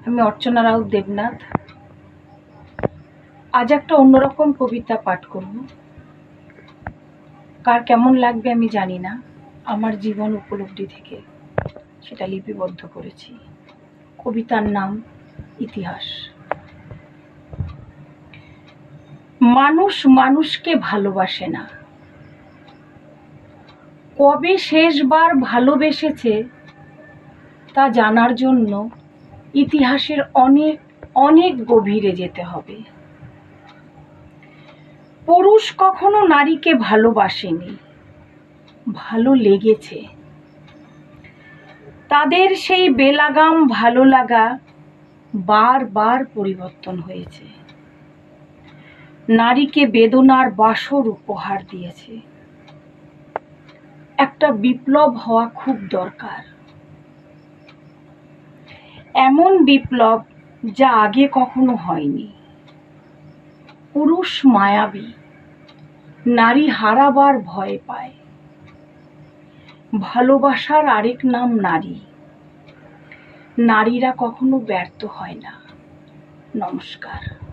আমি অর্চনা রাউত দেবনাথ। আজ একটা অন্যরকম কবিতা পাঠ করব। কার কেমন লাগবে আমি জানি না। আমার জীবন উপলব্ধি থেকে সেটা লিপিবদ্ধ করেছি। কবিতার নাম ইতিহাস। মানুষ মানুষকে ভালোবাসে না। কবে শেষবার ভালোবেসেছে তা জানার জন্য ইতিহাসের অনেক অনেক গভীরে যেতে হবে। পুরুষ কখনো নারীকে ভালোবাসেনি, ভালো লেগেছে। তাদের সেই বেলাগাম ভালো লাগা বারবার পরিবর্তন হয়েছে। নারীকে বেদনার বাসর উপহার দিয়েছে। একটা বিপ্লব হওয়া খুব দরকার, এমন বিপ্লব যা আগে কখনো হয়নি। পুরুষ মায়াবী, নারী হারাবার ভয় পায়। ভালোবাসার আরেক নাম নারী। নারীরা কখনো ব্যর্থ হয় না। নমস্কার।